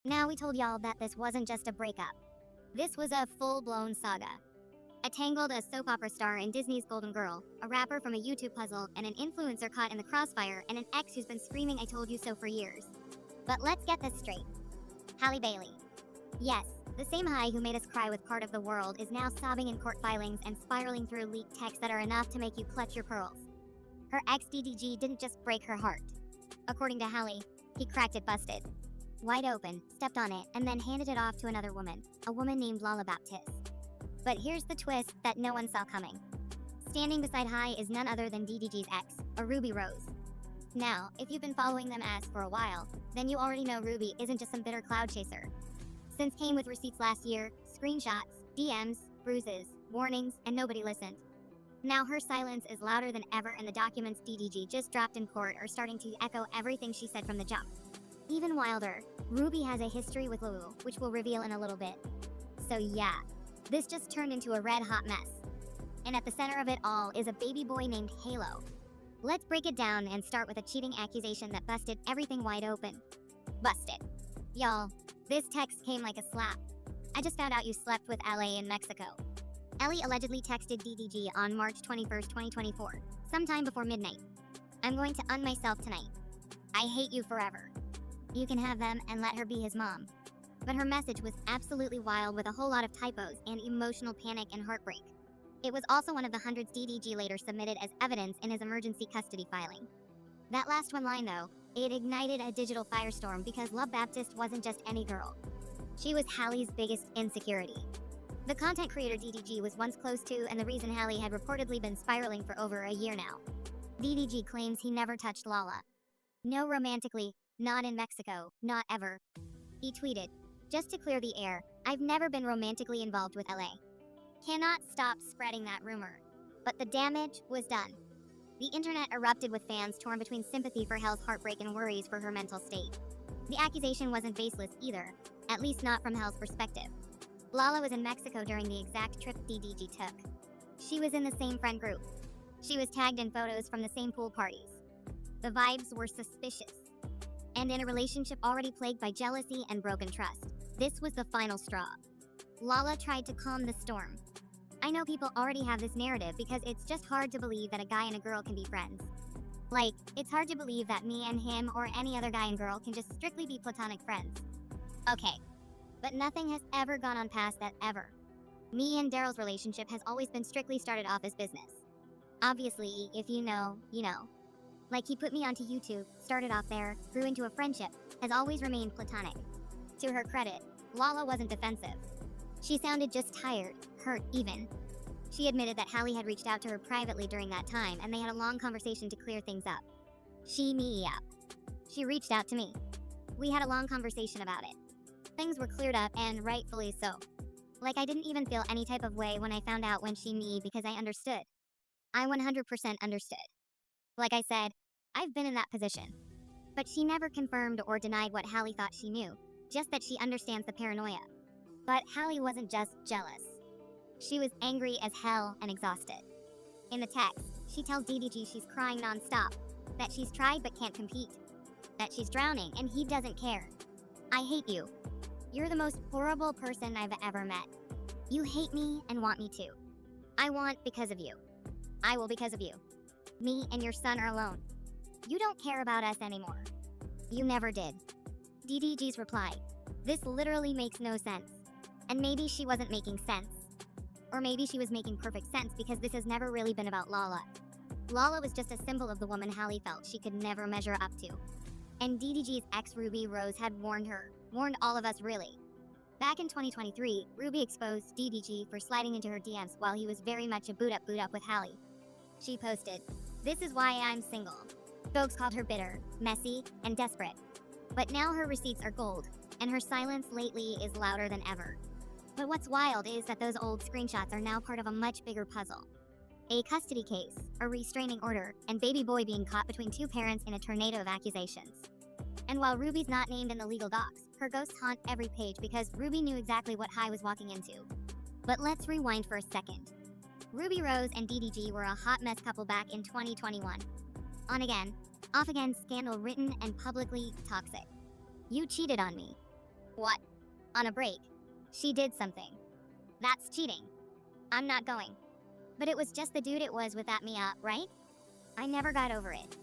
Now we told y'all that this wasn't just a breakup. This was a full-blown saga. Tangled, a soap opera star in Disney's Golden Girl, a rapper from a YouTube puzzle, and an influencer caught in the crossfire, and an ex who's been screaming "I told you so" for years. But let's get this straight. Halle Bailey. Yes, the same Halle who made us cry with Part of the World is now sobbing in court filings and spiraling through leaked texts that are enough to make you clutch your pearls. Her ex DDG didn't just break her heart. According to Halle, he cracked it busted wide open, stepped on it, and then handed it off to another woman, a woman named Lala Baptiste. But here's the twist that no one saw coming. Standing beside Halle is none other than DDG's ex, a Ruby Rose. Now, if you've been following them as for a while, then you already know Ruby isn't just some bitter cloud chaser. Since came with receipts last year, screenshots, DMs, bruises, warnings, and nobody listened. Now her silence is louder than ever, and the documents DDG just dropped in court are starting to echo everything she said from the jump. Even wilder, Ruby has a history with Lulu, which we'll reveal in a little bit. So yeah, this just turned into a red-hot mess. And at the center of it all is a baby boy named Halo. Let's break it down and start with a cheating accusation that busted everything wide open. Busted. Y'all, this text came like a slap. I just found out you slept with LA in Mexico. Ellie allegedly texted DDG on March 21st, 2024, sometime before midnight. "I'm going to myself tonight. I hate you forever. You can have them and let her be his mom." But her message was absolutely wild, with a whole lot of typos and emotional panic and heartbreak. It was also one of the hundreds DDG later submitted as evidence in his emergency custody filing. That last one line, though, it ignited a digital firestorm, because Love Baptiste wasn't just any girl. She was Halle's biggest insecurity. The content creator DDG was once close to, and the reason Halle had reportedly been spiraling for over a year now. DDG claims he never touched Lala. No romantically, not in Mexico, not ever. He tweeted, "Just to clear the air, I've never been romantically involved with LA." Cannot stop spreading that rumor. But the damage was done. The internet erupted with fans torn between sympathy for Halle's heartbreak and worries for her mental state. The accusation wasn't baseless either, at least not from Halle's perspective. Lala was in Mexico during the exact trip DDG took. She was in the same friend group. She was tagged in photos from the same pool parties. The vibes were suspicious. And in a relationship already plagued by jealousy and broken trust, this was the final straw. Lala tried to calm the storm. I know people already have this narrative because it's just hard to believe that a guy and a girl can be friends. Like, it's hard to believe that me and him or any other guy and girl can just strictly be platonic friends. Okay, but nothing has ever gone on past that, ever. Me and Daryl's relationship has always been strictly started off as business. Obviously, if you know, you know. Like, he put me onto YouTube, started off there, grew into a friendship, has always remained platonic. To her credit, Lala wasn't defensive. She sounded just tired, hurt even. She admitted that Halle had reached out to her privately during that time, and they had a long conversation to clear things up. Me up. She reached out to me. We had a long conversation about it. Things were cleared up, and rightfully so. Like, I didn't even feel any type of way when I found out when me, because I understood. I 100% understood. Like I said, I've been in that position. But she never confirmed or denied what Halle thought she knew, just that she understands the paranoia. But Halle wasn't just jealous. She was angry as hell and exhausted. In the text, she tells DDG she's crying nonstop, that she's tried but can't compete, that she's drowning and he doesn't care. "I hate you. You're the most horrible person I've ever met. You hate me and want me to. I want because of you. I will because of you. Me and your son are alone. You don't care about us anymore. You never did." DDG's reply, "This literally makes no sense." And maybe she wasn't making sense. Or maybe she was making perfect sense, because this has never really been about Lala. Lala was just a symbol of the woman Halle felt she could never measure up to. And DDG's ex Ruby Rose had warned her, warned all of us really. Back in 2023, Ruby exposed DDG for sliding into her DMs while he was very much a boot up with Halle. She posted, "This is why I'm single." Folks called her bitter, messy, and desperate. But now her receipts are gold, and her silence lately is louder than ever. But what's wild is that those old screenshots are now part of a much bigger puzzle. A custody case, a restraining order, and baby boy being caught between two parents in a tornado of accusations. And while Ruby's not named in the legal docs, her ghosts haunt every page, because Ruby knew exactly what Halle was walking into. But let's rewind for a second. Ruby Rose and DDG were a hot mess couple back in 2021. On again, off again, scandal written and publicly toxic. "You cheated on me. What? On a break? She did something. That's cheating. I'm not going. But it was just the dude it was without me up, right? I never got over it.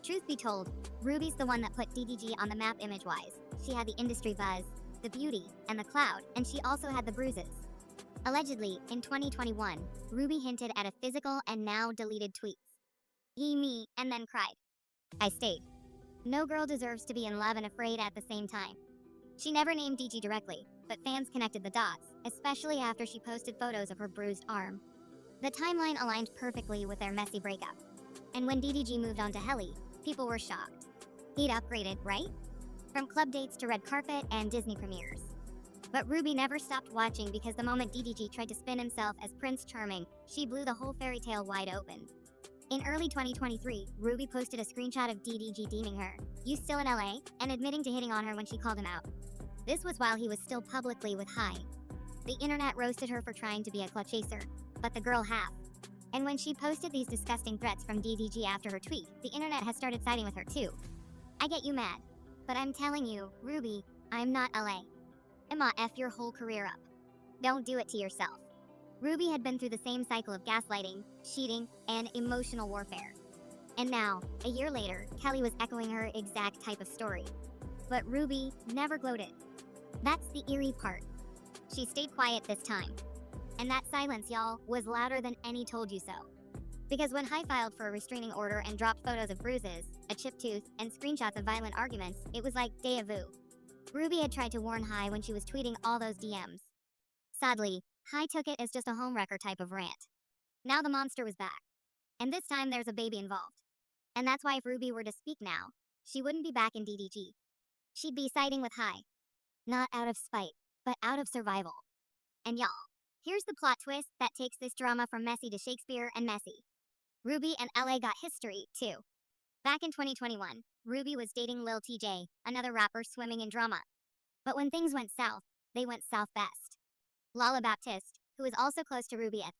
Truth be told, Ruby's the one that put DDG on the map image-wise. She had the industry buzz, the beauty, and the clout, and she also had the bruises. Allegedly, in 2021, Ruby hinted at a physical and now deleted tweets. Me, and then cried. I stayed. No girl deserves to be in love and afraid at the same time. She never named DG directly, but fans connected the dots, especially after she posted photos of her bruised arm. The timeline aligned perfectly with their messy breakup. And when DDG moved on to Halle, people were shocked. He'd upgraded, right? From club dates to red carpet and Disney premieres. But Ruby never stopped watching because the moment DDG tried to spin himself as Prince Charming, she blew the whole fairy tale wide open. In early 2023, Ruby posted a screenshot of DDG deeming her, "You still in LA?" and admitting to hitting on her when she called him out. This was while he was still publicly with Halle. The internet roasted her for trying to be a clutch chaser, but the girl half. And when she posted these disgusting threats from DDG after her tweet, the internet has started siding with her too. I get you mad, but I'm telling you, Ruby, I'm not LA. I'ma F your whole career up. Don't do it to yourself. Ruby had been through the same cycle of gaslighting, cheating, and emotional warfare. And now, a year later, Kelly was echoing her exact type of story. But Ruby never gloated. That's the eerie part. She stayed quiet this time. And that silence, y'all, was louder than any told you so. Because when Halle filed for a restraining order and dropped photos of bruises, a chipped tooth, and screenshots of violent arguments, it was like deja vu. Ruby had tried to warn Halle when she was tweeting all those DMs. Sadly, Halle took it as just a homewrecker type of rant. Now the monster was back. And this time there's a baby involved. And that's why if Ruby were to speak now, she wouldn't be back in DDG. She'd be siding with Halle. Not out of spite, but out of survival. And y'all, here's the plot twist that takes this drama from messy to Shakespeare and messy. Ruby and LA got history, too. Back in 2021, Ruby was dating Lil TJ, another rapper swimming in drama. But when things went south, they went south best. Lala Baptiste, who is also close to Ruby at